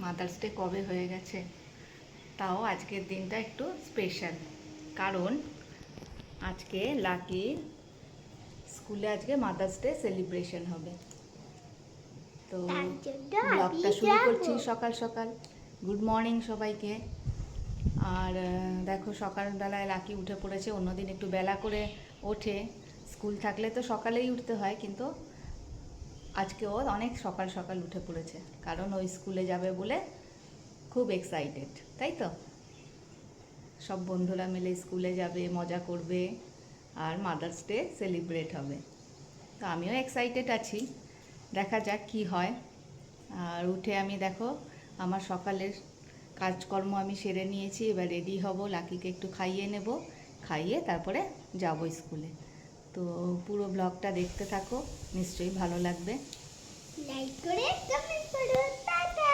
Mother's day কবে হয়ে গেছে, তাও আজকের দিনটা একটু স্পেশাল। কারণ আজকে লাকির স্কুলে আজকে মাদার্স ডে সেলিব্রেশন হবে। তো ব্লগটা শুরু করছি সকাল সকাল। গুড মর্নিং সবাইকে। আর দেখো সকালবেলায় লাকি উঠে পড়েছে। অন্যদিন একটু বেলা করে ওঠে, স্কুল থাকলে তো সকালেই উঠতে হয়, কিন্তু আজকে ও অনেক সকাল সকাল উঠে পড়েছে, কারণ ওই স্কুলে যাবে বলে খুব এক্সাইটেড, তাই তো? সব বন্ধুরা মিলে স্কুলে যাবে, মজা করবে, আর মাদার্স ডে সেলিব্রেট হবে। তো আমিও এক্সাইটেড আছি, দেখা যাক কি হয়। আর উঠে আমি দেখো আমার সকালের কাজকর্ম আমি সেরে নিয়েছি। এবার রেডি হব, লাকিকে একটু খাইয়ে নেব, খাইয়ে তারপরে যাব স্কুলে। তো পুরো ব্লগটা দেখতে থাকো, নিশ্চয়ই ভালো লাগবে। লাইক করে কমেন্ট করো, টাটা।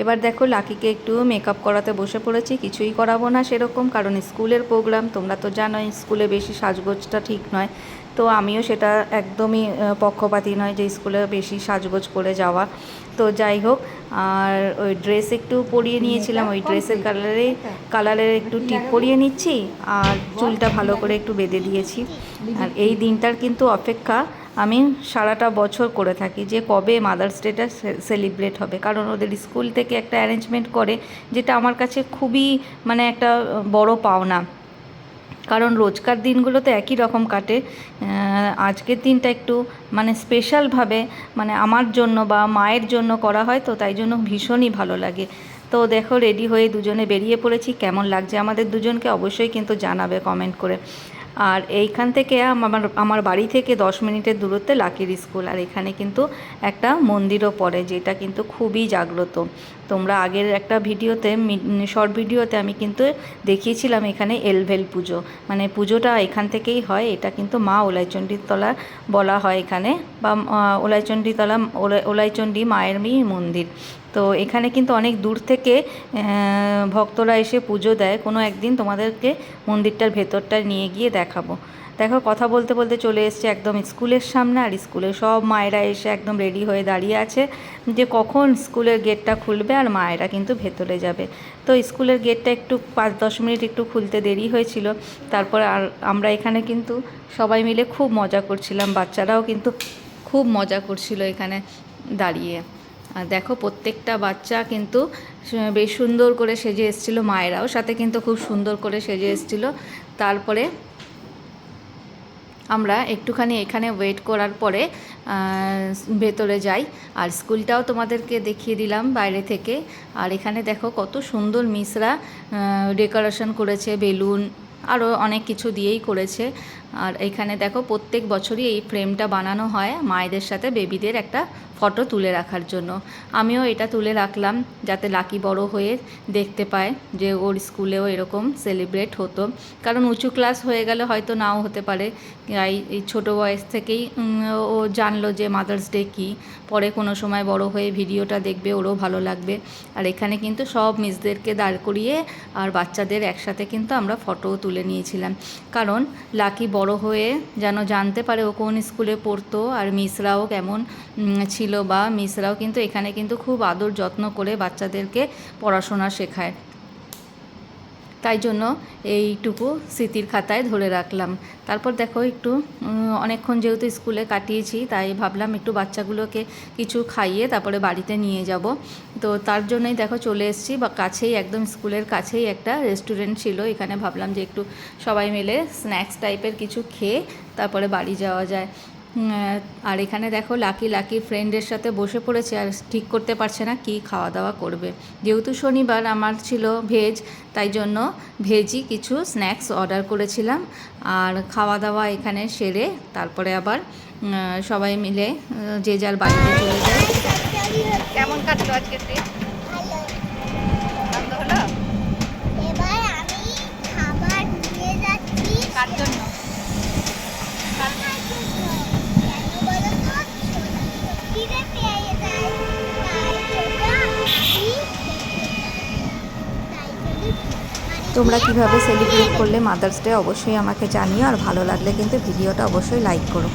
এবার দেখো লাকিকে একটু মেকআপ করাতে বসে পড়েছি। কিছুই করাবো না সেরকম, কারণ স্কুলের প্রোগ্রাম, তোমরা তো জানোই স্কুলে বেশি সাজগোজটা ঠিক নয়। তো আমিও সেটা একদমই পক্ষপাতী নয় যে স্কুলে বেশি সাজগোজ করে যাওয়া। তো যাই হোক, আর ওই ড্রেস একটু পরিয়ে নিয়েছিলাম, ওই ড্রেসের কালারের একটু টিপ পরিয়ে নিচ্ছি, আর চুলটা ভালো করে একটু বেঁধে দিয়েছি। আর এই দিনটার কিন্তু অপেক্ষা আমি সারাটা বছর করে থাকি, যে কবে মাদার্স ডেটা সেলিব্রেট হবে। কারণ ওদের স্কুল থেকে একটা অ্যারেঞ্জমেন্ট করে, যেটা আমার কাছে খুবই মানে একটা বড় পাওনা। কারণ রোজকার দিনগুলো তো একই রকম কাটে, আজকের দিনটা একটু মানে স্পেশালভাবে মানে আমার জন্য বা মায়ের জন্য করা হয়, তো তাই জন্য ভীষণই ভালো লাগে। তো দেখো রেডি হয়ে দুজনে বেরিয়ে পড়েছি। কেমন লাগছে আমাদের দুজনকে অবশ্যই কিন্তু জানাবে কমেন্ট করে। আর এইখান থেকে আমার বাড়ি থেকে 10 মিনিটের দূরত্বে লাকির স্কুল। আর এখানে কিন্তু একটা মন্দিরও পড়ে, যেটা কিন্তু খুবই জাগ্রত। তোমরা আগের একটা ভিডিওতে, শর্ট ভিডিওতে আমি কিন্তু দেখিয়েছিলাম এখানে এলভেল পুজো, মানে পুজোটা এখান থেকেই হয়। এটা কিন্তু মা ওলাইচণ্ডীর তলা বলা হয় এখানে, বা ওলাইচণ্ডী মায়ের মন্দির। তো এখানে কিন্তু অনেক দূর থেকে ভক্তরা এসে পুজো দেয়। কোনো একদিন তোমাদেরকে মন্দিরটার ভেতরটা নিয়ে গিয়ে দেখাবো। দেখো কথা বলতে বলতে চলে এসছে একদম স্কুলের সামনে। আর স্কুলে সব মায়েরা এসে একদম রেডি হয়ে দাঁড়িয়ে আছে যে কখন স্কুলের গেটটা খুলবে আর মায়েরা কিন্তু ভেতরে যাবে। তো স্কুলের গেটটা একটু 5-10 মিনিট একটু খুলতে দেরি হয়েছিল। তারপর আর আমরা এখানে কিন্তু সবাই মিলে খুব মজা করছিলাম, বাচ্চারাও কিন্তু খুব মজা করছিল এখানে দাঁড়িয়ে। আর দেখো প্রত্যেকটা বাচ্চা কিন্তু বেশ সুন্দর করে সেজে এসেছিলো, মায়েরাও সাথে কিন্তু খুব সুন্দর করে সেজে এসেছিলো। তারপরে আমরা একটুখানি এখানে ওয়েট করার পরে ভেতরে যাই। আর স্কুলটাও তোমাদেরকে দেখিয়ে দিলাম বাইরে থেকে। আর এখানে দেখো কত সুন্দর মিসরা ডেকোরেশন করেছে, বেলুন আরও অনেক কিছু দিয়েই করেছে। আর এখানে দেখো প্রত্যেক বছরই এই ফ্রেমটা বানানো হয় মায়েদের সাথে বেবিদের একটা ফটো তুলে রাখার জন্য। আমিও এটা তুলে রাখলাম যাতে লাকি বড় হয়ে দেখতে পায় যে ওর স্কুলেও এরকম সেলিব্রেট হতো। কারণ উঁচু ক্লাস হয়ে গেলে হয়তো নাও হতে পারে, এই ছোটো বয়স থেকেই ও জানলো যে মাদার্স ডে কী। পরে কোনো সময় বড় হয়ে ভিডিওটা দেখবে, ওরও ভালো লাগবে। আর এখানে কিন্তু সব মিসদেরকে দাঁড় করিয়ে আর বাচ্চাদের একসাথে কিন্তু আমরা ফটোও তুলে নিয়েছিলাম। কারণ লাকি বড় হয়ে যেন জানতে পারে ও কোন স্কুলে পড়তো, আর মিসরাও কেমন ছিল, বা মিসরাও কিন্তু এখানে কিন্তু খুব আদর যত্ন করে বাচ্চাদেরকে পড়াশোনা শেখায়। তাই জন্য এইটুকু স্মৃতির খাতায় ধরে রাখলাম। তারপর দেখো একটু অনেকক্ষণ যেহেতু স্কুলে কাটিয়েছি, তাই ভাবলাম একটু বাচ্চাগুলোকে কিছু খাইয়ে তারপরে বাড়িতে নিয়ে যাব। তো তার জন্যই দেখো চলে এসেছি, বা কাছেই একদম স্কুলের কাছেই একটা রেস্টুরেন্ট ছিল। এখানে ভাবলাম যে একটু সবাই মিলে স্ন্যাক্স টাইপের কিছু খেয়ে তারপরে বাড়ি যাওয়া যায়। আর এখানে দেখো লাকির ফ্রেন্ডের সাথে বসে পড়েছে, আর ঠিক করতে পারছে না কি খাওয়া দাওয়া করবে। যেহেতু শনিবার আমার ছিল ভেজ, তাই জন্য ভেজই কিছু স্ন্যাক্স অর্ডার করেছিলাম। আর খাওয়া দাওয়া এখানে সেরে তারপরে আবার সবাই মিলে যে যার বাড়িতে চলে যায়। কেমন কাটলো আজকে দিন? আনন্দ হলো? এবার আমি খাবার নিয়ে যাচ্ছি। কার জন্য? তোমরা কিভাবে সেলিব্রেট করলে মাদার্স ডে অবশ্যই আমাকে জানিও। আর ভালো লাগলে কিন্তু ভিডিওটা অবশ্যই লাইক করো।